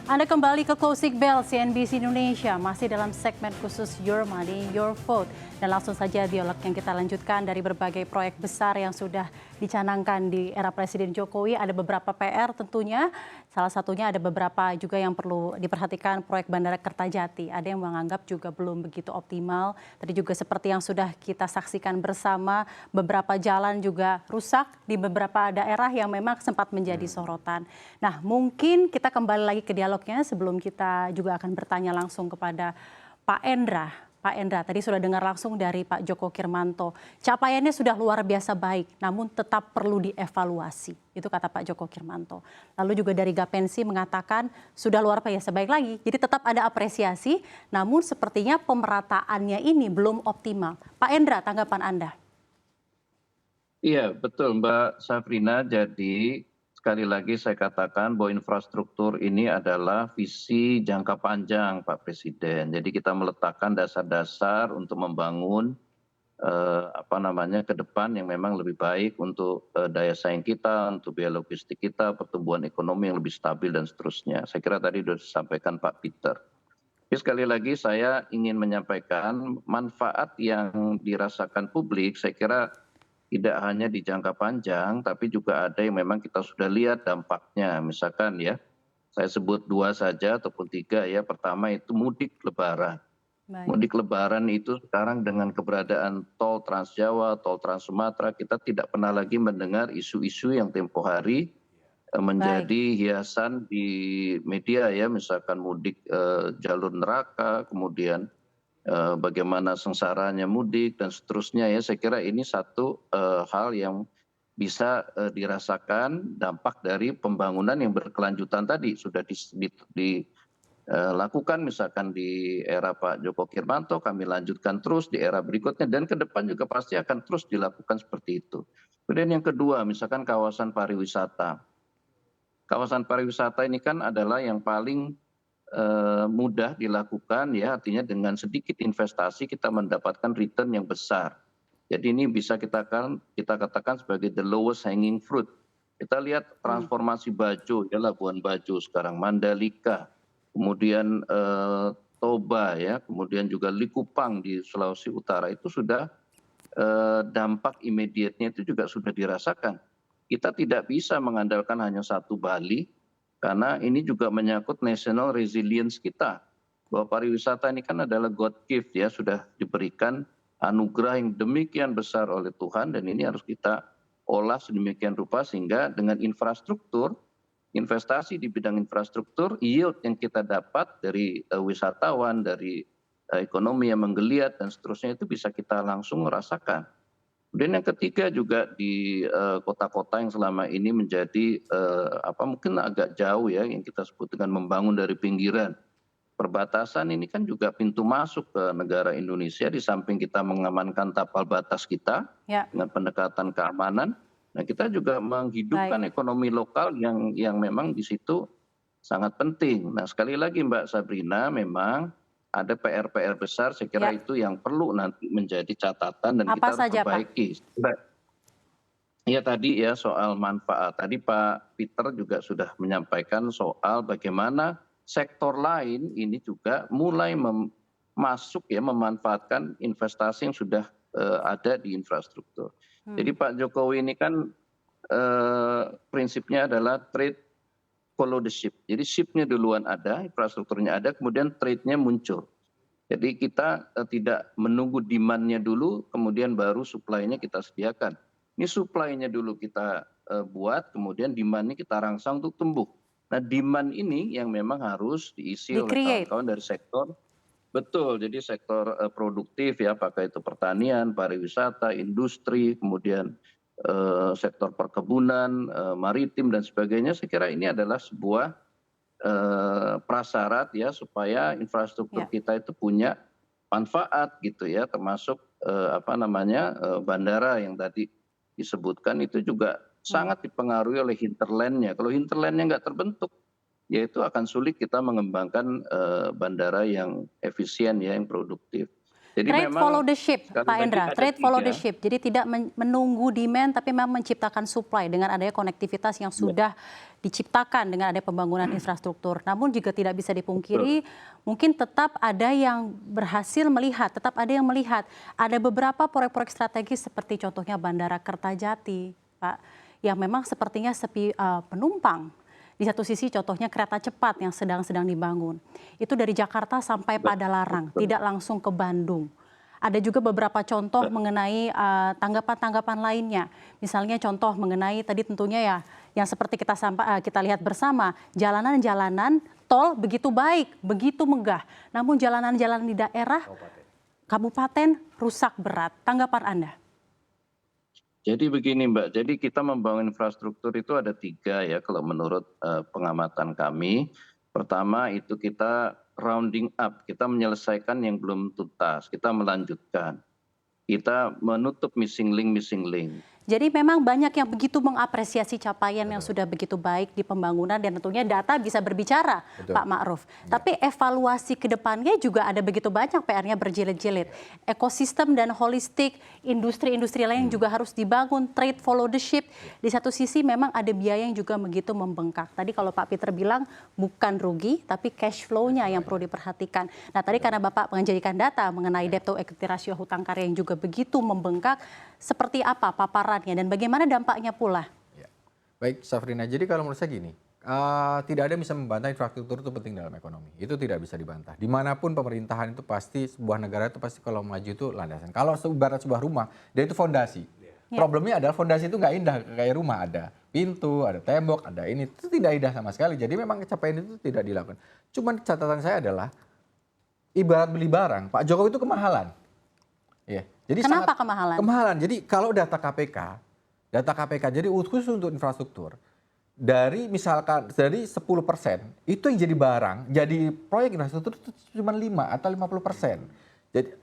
Anda kembali ke Closing Bell CNBC Indonesia, masih dalam segmen khusus Your Money, Your Vote. Dan langsung saja dialog yang kita lanjutkan dari berbagai proyek besar yang sudah dicanangkan di era Presiden Jokowi. Ada beberapa PR tentunya, salah satunya ada beberapa juga yang perlu diperhatikan proyek Bandara Kertajati. Ada yang menganggap juga belum begitu optimal. Tadi juga seperti yang sudah kita saksikan bersama, beberapa jalan juga rusak di beberapa daerah yang memang sempat menjadi sorotan. Nah, mungkin kita kembali lagi ke dialognya sebelum kita juga akan bertanya langsung kepada Pak Endra. Pak Endra, tadi sudah dengar langsung dari Pak Joko Kirmanto. Capaiannya sudah luar biasa baik, namun tetap perlu dievaluasi. Itu kata Pak Joko Kirmanto. Lalu juga dari Gapensi mengatakan sudah luar biasa baik lagi. Jadi tetap ada apresiasi, namun sepertinya pemerataannya ini belum optimal. Pak Endra, tanggapan Anda? Iya, betul Mbak Safrina. Jadi sekali lagi saya katakan bahwa infrastruktur ini adalah visi jangka panjang Pak Presiden. Jadi kita meletakkan dasar-dasar untuk membangun ke depan yang memang lebih baik untuk daya saing kita, untuk biaya logistik kita, pertumbuhan ekonomi yang lebih stabil dan seterusnya. Saya kira tadi sudah disampaikan Pak Peter. Tapi sekali lagi saya ingin menyampaikan manfaat yang dirasakan publik, saya kira tidak hanya di jangka panjang, tapi juga ada yang memang kita sudah lihat dampaknya. Misalkan ya, saya sebut dua saja ataupun tiga ya. Pertama itu mudik lebaran. Baik, Mudik lebaran itu sekarang dengan keberadaan tol Trans Jawa, tol Trans Sumatera, kita tidak pernah lagi mendengar isu-isu yang tempo hari baik, menjadi hiasan di media ya, misalkan mudik jalur neraka, kemudian bagaimana sengsaranya mudik dan seterusnya ya. Saya kira ini satu hal yang bisa dirasakan dampak dari pembangunan yang berkelanjutan tadi sudah dilakukan misalkan di era Pak Joko Kirmanto, kami lanjutkan terus di era berikutnya dan ke depan juga pasti akan terus dilakukan seperti itu. Kemudian yang kedua, misalkan kawasan pariwisata. Kawasan pariwisata ini kan adalah yang paling mudah dilakukan ya, artinya dengan sedikit investasi kita mendapatkan return yang besar. Jadi ini bisa kita katakan sebagai the lowest hanging fruit. Kita lihat transformasi Bajo ya, Labuan Bajo sekarang, Mandalika, kemudian Toba ya, kemudian juga Likupang di Sulawesi Utara itu sudah dampak immediate-nya itu juga sudah dirasakan. Kita tidak bisa mengandalkan hanya satu Bali, karena ini juga menyangkut national resilience kita. Bahwa pariwisata ini kan adalah God gift ya, sudah diberikan anugerah yang demikian besar oleh Tuhan dan ini harus kita olah sedemikian rupa sehingga dengan infrastruktur, investasi di bidang infrastruktur, yield yang kita dapat dari wisatawan, dari ekonomi yang menggeliat dan seterusnya itu bisa kita langsung merasakan. Kemudian yang ketiga juga di kota-kota yang selama ini menjadi mungkin agak jauh ya, yang kita sebut dengan membangun dari pinggiran. Perbatasan ini kan juga pintu masuk ke negara Indonesia, di samping kita mengamankan tapal batas kita ya, dengan pendekatan keamanan. Nah, kita juga baik. menghidupkan ekonomi lokal yang memang di situ sangat penting. Nah, sekali lagi Mbak Sabrina, memang ada PR-PR besar, saya kira Ya, itu yang perlu nanti menjadi catatan dan apa kita harus saja, Pak? perbaiki. Ya tadi ya soal manfaat. Tadi Pak Peter juga sudah menyampaikan soal bagaimana sektor lain ini juga mulai masuk ya, memanfaatkan investasi yang sudah ada di infrastruktur. Jadi Pak Jokowi ini kan prinsipnya adalah trade follow the ship. Jadi shipnya duluan ada, infrastrukturnya ada, kemudian trade-nya muncul. Jadi kita tidak menunggu demand-nya dulu, kemudian baru supply-nya kita sediakan. Ini supply-nya dulu kita buat, kemudian demand-nya kita rangsang untuk tumbuh. Nah, demand ini yang memang harus diisi oleh Di-create. kawan-kawan dari sektor, betul, jadi sektor produktif ya, apakah itu pertanian, pariwisata, industri, kemudian sektor perkebunan, maritim dan sebagainya. Saya kira ini adalah sebuah prasyarat ya supaya infrastruktur Ya, kita itu punya manfaat gitu ya, termasuk bandara yang tadi disebutkan itu juga sangat dipengaruhi oleh hinterlandnya. Kalau hinterlandnya nggak terbentuk, ya itu akan sulit kita mengembangkan bandara yang efisien ya, yang produktif. Jadi Trade memang follow the ship, sekali Pak lagi Endra. ada Trade follow the 3. ship. Jadi tidak menunggu demand, tapi memang menciptakan supply dengan adanya konektivitas yang sudah diciptakan dengan adanya pembangunan infrastruktur. Namun juga tidak bisa dipungkiri, mungkin tetap ada yang berhasil melihat, tetap ada yang melihat. Ada beberapa proyek-proyek strategis seperti contohnya Bandara Kertajati, Pak, yang memang sepertinya sepi penumpang. Di satu sisi contohnya kereta cepat yang sedang dibangun. Itu dari Jakarta sampai Padalarang, tidak langsung ke Bandung. Ada juga beberapa contoh mengenai tanggapan-tanggapan lainnya. Misalnya contoh mengenai tadi tentunya ya yang seperti kita lihat bersama, jalanan-jalanan tol begitu baik, begitu megah. Namun jalanan-jalanan di daerah kabupaten rusak berat. Tanggapan Anda? Jadi begini Mbak, jadi kita membangun infrastruktur itu ada 3 ya kalau menurut pengamatan kami. Pertama itu kita rounding up, kita menyelesaikan yang belum tuntas, kita melanjutkan. Kita menutup missing link. Jadi memang banyak yang begitu mengapresiasi capaian yang sudah begitu baik di pembangunan dan tentunya data bisa berbicara, Pak Ma'ruf. Tapi evaluasi ke depannya juga ada begitu banyak PR-nya berjilid-jilid. Ekosistem dan holistik, industri-industri lain juga harus dibangun, trade follow the ship. Di satu sisi memang ada biaya yang juga begitu membengkak. Tadi kalau Pak Peter bilang bukan rugi, tapi cash flow-nya yang perlu diperhatikan. Nah tadi karena Bapak menjadikan data mengenai debt to equity ratio hutang karya yang juga begitu membengkak, seperti apa paparannya dan bagaimana dampaknya pula? Ya. Baik, Safrina. Jadi kalau menurut saya gini, tidak ada yang bisa membantah infrastruktur itu penting dalam ekonomi. Itu tidak bisa dibantah. Dimanapun pemerintahan itu pasti, sebuah negara itu pasti kalau maju itu landasan. Kalau ibarat sebuah rumah, dia itu fondasi. Ya. Problemnya adalah fondasi itu nggak indah kayak rumah. Ada pintu, ada tembok, ada ini. Itu tidak indah sama sekali. Jadi memang capaian itu tidak dilakukan. Cuman catatan saya adalah, ibarat beli barang, Pak Jokowi itu kemahalan. Ya. Jadi kenapa kemahalan? Kemahalan. Jadi kalau data KPK jadi khusus untuk infrastruktur, dari misalkan dari 10% itu yang jadi barang, jadi proyek infrastruktur itu cuma 5 atau 50%. Jadi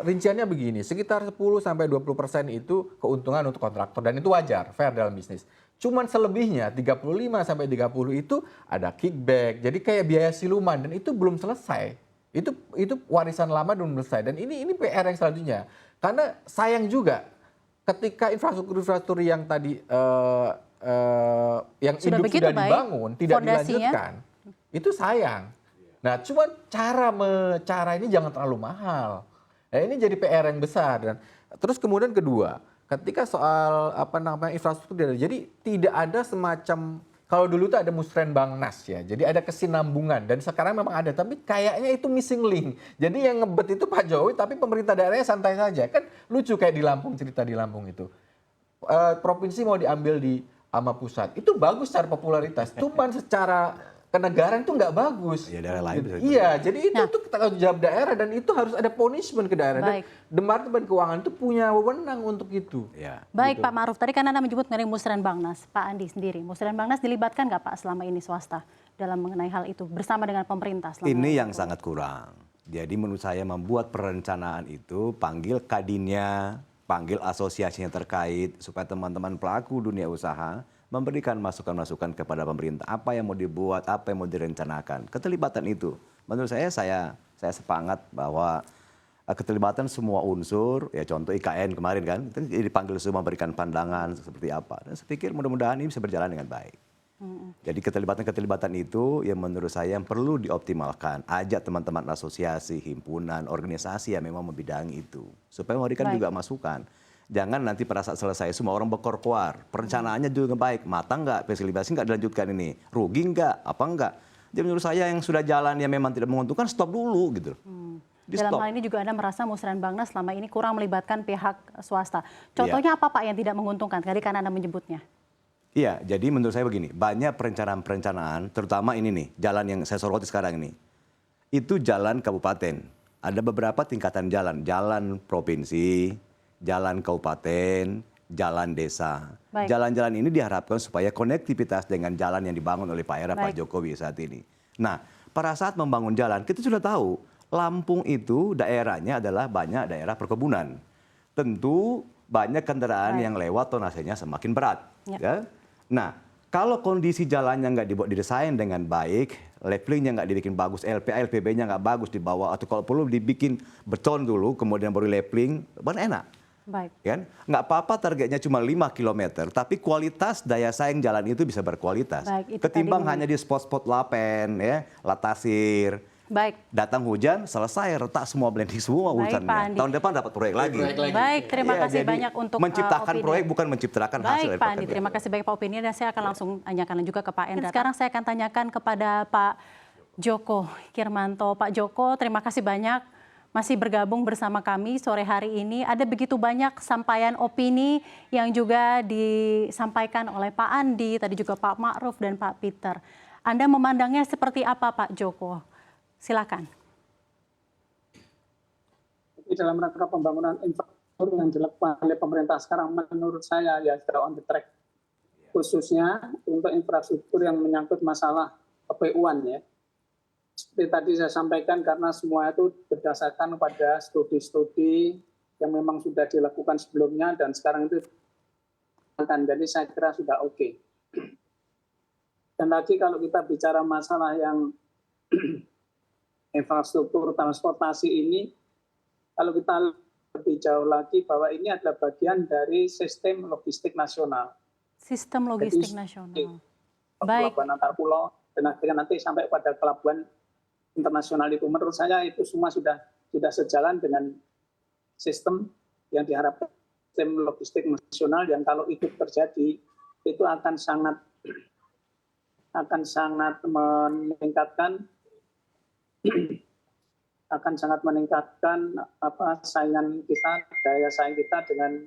rinciannya begini, sekitar 10-20% itu keuntungan untuk kontraktor dan itu wajar, fair dalam bisnis. Cuman selebihnya 35-30 itu ada kickback, jadi kayak biaya siluman dan itu belum selesai. Itu warisan lama belum selesai dan ini PR yang selanjutnya. Karena sayang juga ketika infrastruktur yang tadi yang sudah dibangun tidak dilanjutkan, itu sayang. Nah, cuma cara ini jangan terlalu mahal. Nah, ini jadi PR yang besar dan terus kemudian kedua, ketika soal infrastruktur jadi tidak ada semacam. Kalau dulu tuh ada Musrenbangnas ya, jadi ada kesinambungan dan sekarang memang ada, tapi kayaknya itu missing link. Jadi yang ngebet itu Pak Jokowi, tapi pemerintah daerahnya santai saja. Kan lucu kayak di Lampung, cerita di Lampung itu. Provinsi mau diambil sama pusat, itu bagus secara popularitas, cuman secara kenegaraan itu nggak bagus. Ya, daerah lain bisa iya, jadi itu tuh tanggung jawab daerah dan itu harus ada punishment ke daerah. Dan Departemen Keuangan itu punya wewenang untuk itu. Ya. Baik gitu. Pak Ma'ruf, tadi kan Anda menyebut mengenai Musrenbangnas. Pak Andi sendiri, Musrenbangnas dilibatkan nggak Pak selama ini swasta dalam mengenai hal itu bersama dengan pemerintah? Ini yang sangat kurang. Jadi menurut saya membuat perencanaan itu panggil kadinnya, panggil asosiasinya terkait supaya teman-teman pelaku dunia usaha memberikan masukan-masukan kepada pemerintah apa yang mau dibuat, apa yang mau direncanakan. Keterlibatan itu, menurut saya sepakat bahwa keterlibatan semua unsur, ya contoh IKN kemarin kan, itu dipanggil semua memberikan pandangan seperti apa. Dan saya pikir mudah-mudahan ini bisa berjalan dengan baik. Jadi keterlibatan itu yang menurut saya yang perlu dioptimalkan. Ajak teman-teman asosiasi, himpunan, organisasi yang memang membidangi itu. Supaya memberikan juga masukan. Jangan nanti pada saat selesai semua orang berkorkuar. Perencanaannya juga baik. Matang nggak? Fasilitasi nggak dilanjutkan ini? Rugi nggak? Apa nggak? Jadi menurut saya yang sudah jalan yang memang tidak menguntungkan stop dulu gitu. Dalam hal ini juga Anda merasa Musrenbangnas selama ini kurang melibatkan pihak swasta. Contohnya apa Pak yang tidak menguntungkan? Tadi kan Anda menyebutnya. Iya, jadi menurut saya begini. Banyak perencanaan, terutama ini nih, jalan yang saya soroti sekarang ini. Itu jalan kabupaten. Ada beberapa tingkatan jalan. Jalan provinsi, jalan kabupaten, jalan desa. Jalan-jalan ini diharapkan supaya konektivitas dengan jalan yang dibangun oleh Pak Era, Pak Jokowi saat ini. Nah, pada saat membangun jalan, kita sudah tahu Lampung itu daerahnya adalah banyak daerah perkebunan. Tentu banyak kendaraan yang lewat tonasenya semakin berat. Ya. Nah, kalau kondisi jalannya nggak didesain dengan baik, levelingnya nggak dibikin bagus, LPA, LPB-nya nggak bagus di bawah, atau kalau perlu dibikin beton dulu, kemudian baru leveling, baru enak. Baik. Kan? Nggak apa-apa targetnya cuma 5 km, tapi kualitas daya saing jalan itu bisa berkualitas. Baik, itu Ketimbang tadi hanya di spot-spot lapen, ya, latasir. Baik. Datang hujan, selesai, retak semua, blending semua Baik, Pak urusannya. Andi. Tahun depan dapat proyek lagi. Baik, terima Ya, kasih jadi banyak untuk menciptakan opini. proyek bukan menciptakan hasil Baik, dari Pak Andi, proyek. terima kasih banyak Pak opini dan saya akan langsung tanyakan juga ke Pak Endra. Sekarang saya akan tanyakan kepada Pak Joko Kirmanto. Pak Joko, terima kasih banyak masih bergabung bersama kami sore hari ini. Ada begitu banyak sampaian opini yang juga disampaikan oleh Pak Andi, tadi juga Pak Ma'ruf dan Pak Peter. Anda memandangnya seperti apa, Pak Joko? Silakan. Dalam rangka pembangunan infrastruktur yang dilakukan oleh pemerintah sekarang, menurut saya ya sudah on the track, khususnya untuk infrastruktur yang menyangkut masalah KPU-an ya. Seperti tadi saya sampaikan, karena semua itu berdasarkan pada studi-studi yang memang sudah dilakukan sebelumnya dan sekarang itu jadi saya kira sudah oke. Dan lagi kalau kita bicara masalah yang infrastruktur transportasi ini, kalau kita lebih jauh lagi bahwa ini adalah bagian dari sistem logistik nasional. Sistem logistik nasional. Baik. Pelabuhan antar pulau dan akhirnya nanti sampai pada pelabuhan internasional itu, menurut saya itu semua sudah sejalan dengan sistem yang diharapkan sistem logistik nasional, yang kalau itu terjadi itu akan sangat meningkatkan saingan kita, daya saing kita dengan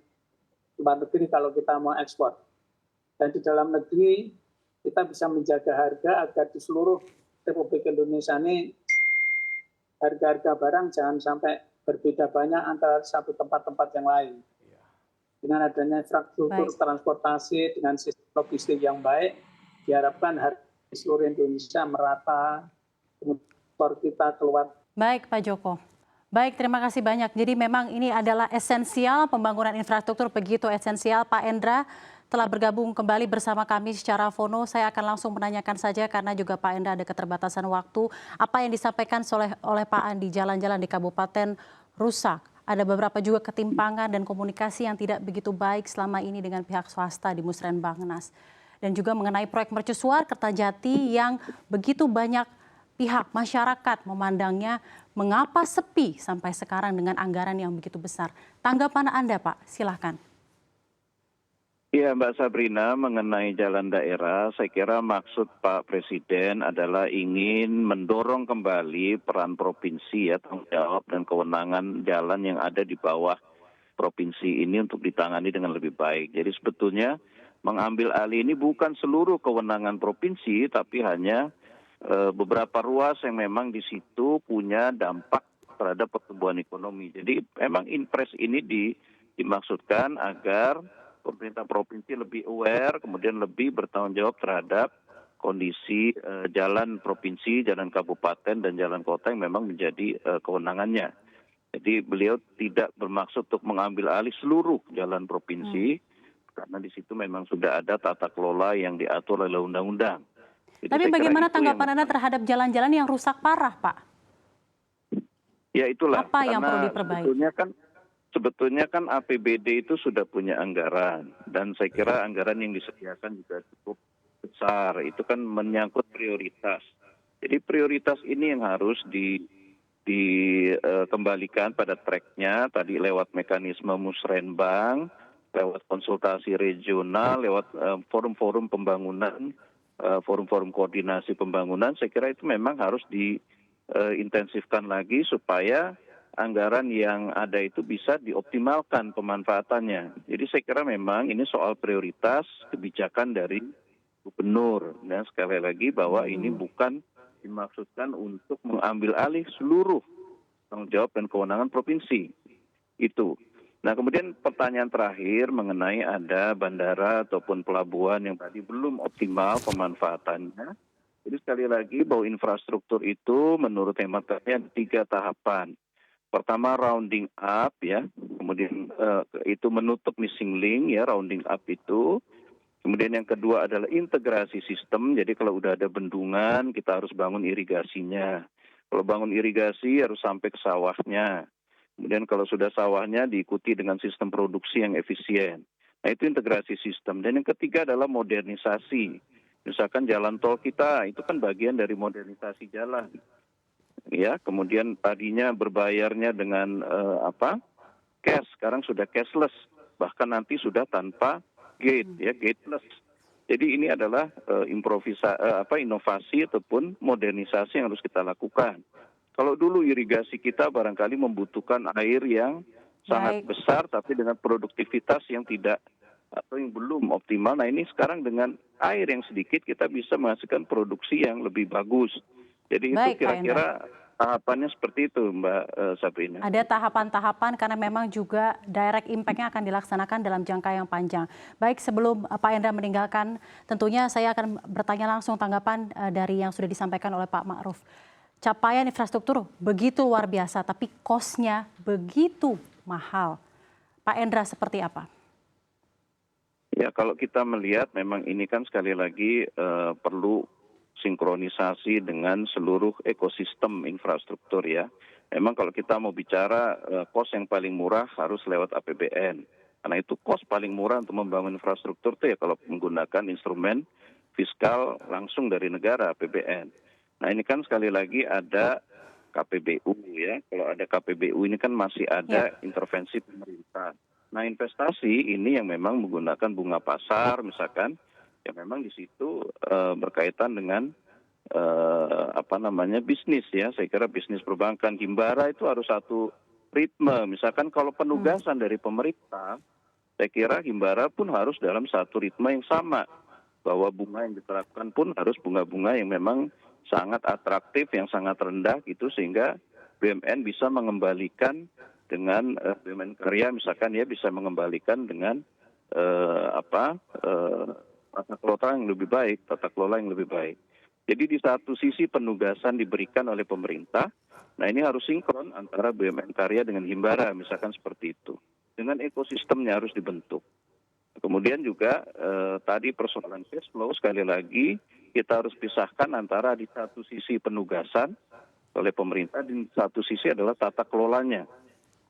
luar negeri kalau kita mau ekspor. Dan di dalam negeri kita bisa menjaga harga agar di seluruh Republik Indonesia ini harga-harga barang jangan sampai berbeda banyak antara satu tempat-tempat yang lain. Dengan adanya infrastruktur transportasi dengan sistem logistik yang baik, diharapkan harga di seluruh Indonesia merata, kemudian kita keluar. Baik, Pak Joko. Baik, terima kasih banyak. Jadi memang ini adalah esensial, pembangunan infrastruktur begitu esensial. Pak Endra telah bergabung kembali bersama kami secara fono. Saya akan langsung menanyakan saja karena juga Pak Endra ada keterbatasan waktu. Apa yang disampaikan oleh Pak Andi, jalan-jalan di Kabupaten rusak. Ada beberapa juga ketimpangan dan komunikasi yang tidak begitu baik selama ini dengan pihak swasta di Musrenbangnas. Dan juga mengenai proyek mercusuar Kertajati yang begitu banyak pihak masyarakat memandangnya mengapa sepi sampai sekarang dengan anggaran yang begitu besar. Tanggapan Anda, Pak, silakan. Iya, Mbak Sabrina, mengenai jalan daerah, saya kira maksud Pak Presiden adalah ingin mendorong kembali peran provinsi ya, tanggung jawab dan kewenangan jalan yang ada di bawah provinsi ini untuk ditangani dengan lebih baik. Jadi sebetulnya mengambil alih ini bukan seluruh kewenangan provinsi, tapi hanya beberapa ruas yang memang di situ punya dampak terhadap pertumbuhan ekonomi. Jadi memang impres ini dimaksudkan agar pemerintah provinsi lebih aware, kemudian lebih bertanggung jawab terhadap kondisi jalan provinsi, jalan kabupaten, dan jalan kota yang memang menjadi kewenangannya. Jadi beliau tidak bermaksud untuk mengambil alih seluruh jalan provinsi, karena di situ memang sudah ada tata kelola yang diatur oleh undang-undang. Jadi tapi bagaimana tanggapan Anda terhadap jalan-jalan yang rusak parah, Pak? Ya itulah. Apa yang perlu diperbaiki? Sebetulnya kan APBD itu sudah punya anggaran. Dan saya kira anggaran yang disediakan juga cukup besar. Itu kan menyangkut prioritas. Jadi prioritas ini yang harus dikembalikan pada tracknya. Tadi lewat mekanisme musrenbang, lewat konsultasi regional, lewat forum-forum pembangunan, forum-forum koordinasi pembangunan, saya kira itu memang harus diintensifkan lagi supaya anggaran yang ada itu bisa dioptimalkan pemanfaatannya. Jadi saya kira memang ini soal prioritas kebijakan dari gubernur. Dan sekali lagi bahwa ini bukan dimaksudkan untuk mengambil alih seluruh tanggung jawab dan kewenangan provinsi. Itu. Nah, kemudian pertanyaan terakhir mengenai ada bandara ataupun pelabuhan yang tadi belum optimal pemanfaatannya. Jadi sekali lagi bahwa infrastruktur itu menurut hemat saya ada 3 tahapan. Pertama rounding up ya, kemudian itu menutup missing link ya, rounding up itu. Kemudian yang kedua adalah integrasi sistem. Jadi kalau udah ada bendungan, kita harus bangun irigasinya. Kalau bangun irigasi harus sampai ke sawahnya. Kemudian kalau sudah sawahnya diikuti dengan sistem produksi yang efisien. Nah itu integrasi sistem. Dan yang ketiga adalah modernisasi. Misalkan jalan tol kita itu kan bagian dari modernisasi jalan. Ya, kemudian tadinya berbayarnya dengan cash, sekarang sudah cashless. Bahkan nanti sudah tanpa gate, ya gateless. Jadi ini adalah inovasi ataupun modernisasi yang harus kita lakukan. Kalau dulu irigasi kita barangkali membutuhkan air yang sangat besar, tapi dengan produktivitas yang tidak atau yang belum optimal. Nah ini sekarang dengan air yang sedikit kita bisa menghasilkan produksi yang lebih bagus. Jadi itu kira-kira tahapannya seperti itu, Mbak Sabrina. Ada tahapan-tahapan karena memang juga direct impact-nya akan dilaksanakan dalam jangka yang panjang. Baik, sebelum Pak Endra meninggalkan, tentunya saya akan bertanya langsung tanggapan dari yang sudah disampaikan oleh Pak Ma'ruf. Capaian infrastruktur begitu luar biasa, tapi cost-nya begitu mahal. Pak Endra seperti apa? Ya, kalau kita melihat memang ini kan sekali lagi perlu sinkronisasi dengan seluruh ekosistem infrastruktur ya. Memang kalau kita mau bicara cost yang paling murah harus lewat APBN. Karena itu cost paling murah untuk membangun infrastruktur itu ya kalau menggunakan instrumen fiskal langsung dari negara APBN. Nah ini kan sekali lagi ada KPBU ya. Kalau ada KPBU ini kan masih ada intervensi pemerintah. Nah investasi ini yang memang menggunakan bunga pasar misalkan, ya memang di situ berkaitan dengan bisnis ya. Saya kira bisnis perbankan, Himbara itu harus satu ritme. Misalkan kalau penugasan dari pemerintah, saya kira Himbara pun harus dalam satu ritme yang sama. Bahwa bunga yang diterapkan pun harus bunga-bunga yang memang sangat atraktif, yang sangat rendah gitu sehingga BUMN bisa mengembalikan dengan BUMN karya misalkan ya bisa mengembalikan dengan tata kelola yang lebih baik. Jadi di satu sisi penugasan diberikan oleh pemerintah, nah ini harus sinkron antara BUMN karya dengan Himbara misalkan seperti itu. Dengan ekosistemnya harus dibentuk. Kemudian juga tadi persoalan cash flow sekali lagi kita harus pisahkan antara di satu sisi penugasan oleh pemerintah, di satu sisi adalah tata kelolanya.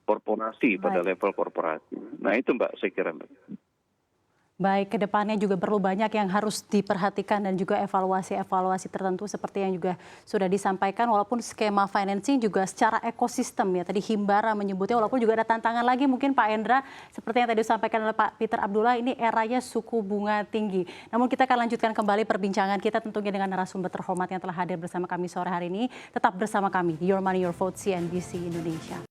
Korporasi pada level korporasi. Nah itu Mbak, saya kira Mbak. Baik, ke depannya juga perlu banyak yang harus diperhatikan dan juga evaluasi-evaluasi tertentu seperti yang juga sudah disampaikan. Walaupun skema financing juga secara ekosistem ya, tadi Himbara menyebutnya, walaupun juga ada tantangan lagi mungkin Pak Endra, seperti yang tadi disampaikan oleh Pak Peter Abdullah, ini eranya suku bunga tinggi. Namun kita akan lanjutkan kembali perbincangan kita tentunya dengan narasumber terhormat yang telah hadir bersama kami sore hari ini. Tetap bersama kami di Your Money Your Vote CNBC Indonesia.